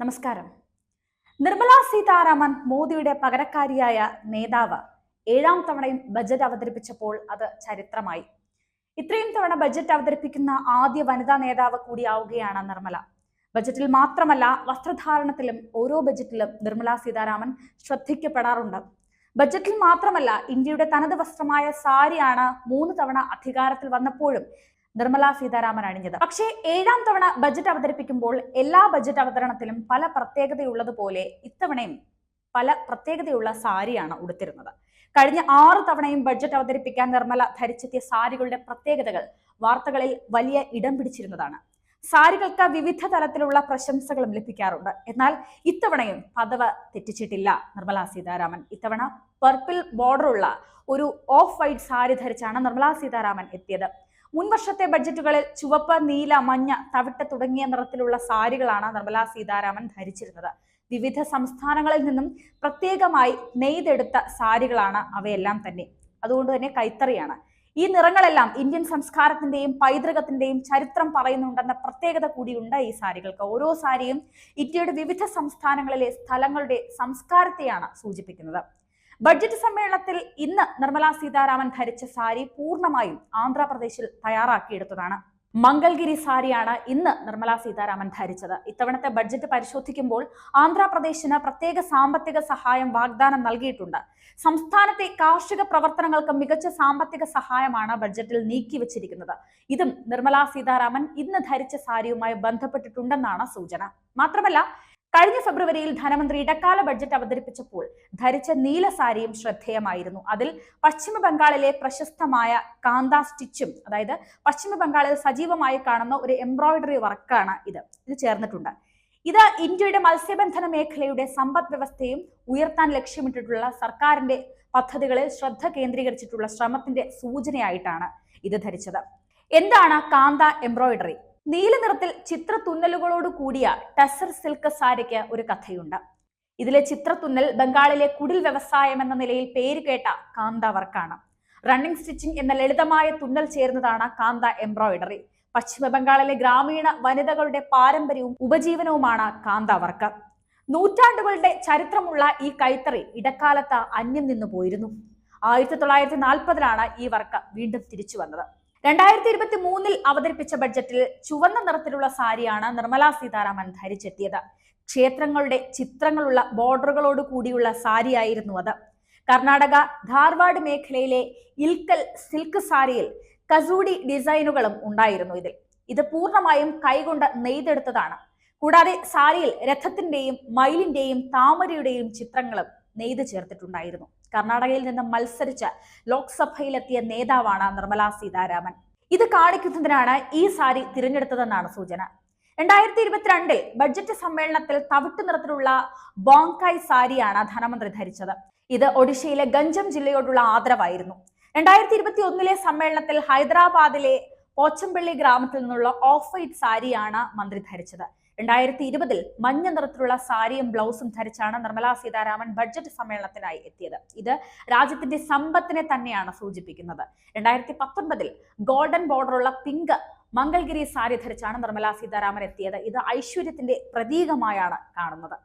നമസ്കാരം. നിർമ്മല സീതാരാമൻ മോദിയുടെ പകരക്കാരിയായ നേതാവ് ഏഴാം തവണയും ബജറ്റ് അവതരിപ്പിച്ചപ്പോൾ അത് ചരിത്രമായി. ഇത്രയും തവണ ബജറ്റ് അവതരിപ്പിക്കുന്ന ആദ്യ വനിതാ നേതാവ് കൂടിയാവുകയാണ് നിർമ്മല. ബജറ്റിൽ മാത്രമല്ല, വസ്ത്രധാരണത്തിലും ഓരോ ബജറ്റിലും നിർമ്മല സീതാരാമൻ ശ്രദ്ധിക്കപ്പെടാറുണ്ട്. ബജറ്റിൽ മാത്രമല്ല, ഇന്ത്യയുടെ തനത് വസ്ത്രമായ സാരിയാണ് 3 തവണ അധികാരത്തിൽ വന്നപ്പോഴും നിർമ്മല സീതാരാമൻ അണിഞ്ഞത്. പക്ഷേ ഏഴാം തവണ ബജറ്റ് അവതരിപ്പിക്കുമ്പോൾ എല്ലാ ബജറ്റ് അവതരണത്തിലും പല പ്രത്യേകതയുള്ളതുപോലെ ഇത്തവണയും പല പ്രത്യേകതയുള്ള സാരിയാണ് ഉടുത്തിരുന്നത്. കഴിഞ്ഞ 6 തവണയും ബഡ്ജറ്റ് അവതരിപ്പിക്കാൻ നിർമ്മല ധരിച്ചെത്തിയ സാരികളുടെ പ്രത്യേകതകൾ വാർത്തകളിൽ വലിയ ഇടം പിടിച്ചിരുന്നതാണ്. സാരികൾക്ക് വിവിധ തലത്തിലുള്ള പ്രശംസകളും ലഭിക്കാറുണ്ട്. എന്നാൽ ഇത്തവണയും പദവ് തെറ്റിച്ചിട്ടില്ല നിർമ്മല സീതാരാമൻ. ഇത്തവണ പർപ്പിൾ ബോർഡറുള്ള ഒരു ഓഫ് വൈറ്റ് സാരി ധരിച്ചാണ് നിർമ്മല സീതാരാമൻ എത്തിയത്. മുൻവർഷത്തെ ബഡ്ജറ്റുകളിൽ ചുവപ്പ്, നീല, മഞ്ഞ, തവിട്ട് തുടങ്ങിയ നിറത്തിലുള്ള സാരികളാണ് നിർമ്മല സീതാരാമൻ ധരിച്ചിരുന്നത്. വിവിധ സംസ്ഥാനങ്ങളിൽ നിന്നും പ്രത്യേകമായി നെയ്തെടുത്ത സാരികളാണ് അവയെല്ലാം തന്നെ. അതുകൊണ്ട് തന്നെ കൈത്തറിയാണ്. ഈ നിറങ്ങളെല്ലാം ഇന്ത്യൻ സംസ്കാരത്തിന്റെയും പൈതൃകത്തിന്റെയും ചരിത്രം പറയുന്നുണ്ടെന്ന പ്രത്യേകത കൂടിയുണ്ട് ഈ സാരികൾക്ക്. ഓരോ സാരിയും ഇന്ത്യയുടെ വിവിധ സംസ്ഥാനങ്ങളിലെ സ്ഥലങ്ങളുടെ സംസ്കാരത്തെയാണ് സൂചിപ്പിക്കുന്നത്. ബഡ്ജറ്റ് സമ്മേളനത്തിൽ ഇന്ന് നിർമ്മല സീതാരാമൻ ധരിച്ച സാരി പൂർണ്ണമായും ആന്ധ്രാപ്രദേശിൽ തയ്യാറാക്കിയെടുത്തതാണ്. മംഗൾഗിരി സാരിയാണ് ഇന്ന് നിർമ്മല സീതാരാമൻ ധരിച്ചത്. ഇത്തവണത്തെ ബഡ്ജറ്റ് പരിശോധിക്കുമ്പോൾ ആന്ധ്രാപ്രദേശിന് പ്രത്യേക സാമ്പത്തിക സഹായം വാഗ്ദാനം നൽകിയിട്ടുണ്ട്. സംസ്ഥാനത്തെ കാർഷിക പ്രവർത്തനങ്ങൾക്ക് മികച്ച സാമ്പത്തിക സഹായമാണ് ബഡ്ജറ്റിൽ നീക്കിവച്ചിരിക്കുന്നത്. ഇതും നിർമ്മല സീതാരാമൻ ഇന്ന് ധരിച്ച സാരിയുമായി ബന്ധപ്പെട്ടിട്ടുണ്ടെന്നാണ് സൂചന. മാത്രമല്ല, കഴിഞ്ഞ ഫെബ്രുവരിയിൽ ധനമന്ത്രി ഇടക്കാല ബഡ്ജറ്റ് അവതരിപ്പിച്ചപ്പോൾ ധരിച്ച നീല സാരിയും ശ്രദ്ധേയമായിരുന്നു. അതിൽ പശ്ചിമ ബംഗാളിലെ പ്രശസ്തമായ കാന്ത സ്റ്റിച്ചും, അതായത് പശ്ചിമ ബംഗാളിൽ സജീവമായി കാണുന്ന ഒരു എംബ്രോയിഡറി വർക്കാണ് ഇത് ചേർന്നിട്ടുണ്ട്. ഇത് ഇന്ത്യയുടെ മത്സ്യബന്ധന മേഖലയുടെ സമ്പദ് വ്യവസ്ഥയും ഉയർത്താൻ ലക്ഷ്യമിട്ടിട്ടുള്ള സർക്കാരിന്റെ പദ്ധതികളിൽ ശ്രദ്ധ കേന്ദ്രീകരിച്ചിട്ടുള്ള ശ്രമത്തിന്റെ സൂചനയായിട്ടാണ് ഇത് ധരിച്ചത്. എന്താണ് കാന്ത എംബ്രോയിഡറി? നീല നിറത്തിൽ ചിത്രത്തുന്നലുകളോട് കൂടിയ ടസർ സിൽക്ക് സാരിക്ക് ഒരു കഥയുണ്ട്. ഇതിലെ ചിത്രത്തുന്നൽ ബംഗാളിലെ കുടിൽ വ്യവസായം എന്ന നിലയിൽ പേരുകേട്ട കാന്ത വർക്കാണ്. റണ്ണിംഗ് സ്റ്റിച്ചിങ് എന്ന ലളിതമായ തുന്നൽ ചേർന്നതാണ് കാന്ത എംബ്രോയിഡറി. പശ്ചിമ ബംഗാളിലെ ഗ്രാമീണ വനിതകളുടെ പാരമ്പര്യവും ഉപജീവനവുമാണ് കാന്ത വർക്ക്. നൂറ്റാണ്ടുകളുടെ ചരിത്രമുള്ള ഈ കൈത്തറി ഇടക്കാലത്ത് അന്യം നിന്നു പോയിരുന്നു. 1940-ലാണ് ഈ വർക്ക് വീണ്ടും തിരിച്ചു വന്നത്. 2023 അവതരിപ്പിച്ച ബഡ്ജറ്റിൽ ചുവന്ന നിറത്തിലുള്ള സാരിയാണ് നിർമ്മല സീതാരാമൻ ധരിച്ചെത്തിയത്. ക്ഷേത്രങ്ങളുടെ ചിത്രങ്ങളുള്ള ബോർഡറുകളോട് കൂടിയുള്ള സാരിയായിരുന്നു അത്. കർണാടക ധാർവാഡ് മേഖലയിലെ ഇൽക്കൽ സിൽക്ക് സാരിയിൽ കസൂടി ഡിസൈനുകളും ഉണ്ടായിരുന്നു. ഇത് പൂർണ്ണമായും കൈകൊണ്ട് നെയ്തെടുത്തതാണ്. കൂടാതെ സാരിയിൽ രഥത്തിന്റെയും മയിലിന്റെയും താമരയുടെയും ചിത്രങ്ങളും നെയ്ത് ചേർത്തിട്ടുണ്ടായിരുന്നു. കർണാടകയിൽ നിന്ന് മത്സരിച്ച് ലോക്സഭയിലെത്തിയ നേതാവാണ് നിർമ്മല സീതാരാമൻ. ഇത് കാണിക്കുന്നതിനാണ് ഈ സാരി തിരഞ്ഞെടുത്തതെന്നാണ് സൂചന. 2022 ബഡ്ജറ്റ് സമ്മേളനത്തിൽ തവിട്ട് നിറത്തിലുള്ള ബോങ്കായ് സാരിയാണ് ധനമന്ത്രി ധരിച്ചത്. ഇത് ഒഡീഷയിലെ ഗഞ്ചം ജില്ലയോടുള്ള ആദരവായിരുന്നു. 2021 സമ്മേളനത്തിൽ ഹൈദരാബാദിലെ പോച്ചമ്പള്ളി ഗ്രാമത്തിൽ നിന്നുള്ള ഓഫ് വൈറ്റ് സാരിയാണ് മന്ത്രി ധരിച്ചത്. 2020 മഞ്ഞ നിറത്തിലുള്ള സാരിയും ബ്ലൗസും ധരിച്ചാണ് നിർമ്മല സീതാരാമൻ ബഡ്ജറ്റ് സമ്മേളനത്തിനായി എത്തിയത്. ഇത് രാജ്യത്തിന്റെ സമ്പത്തിനെ തന്നെയാണ് സൂചിപ്പിക്കുന്നത്. 2019 ഗോൾഡൻ ബോർഡറുള്ള പിങ്ക് മംഗൾഗിരി സാരി ധരിച്ചാണ് നിർമ്മല സീതാരാമൻ എത്തിയത്. ഇത് ഐശ്വര്യത്തിന്റെ പ്രതീകമായാണ് കാണുന്നത്.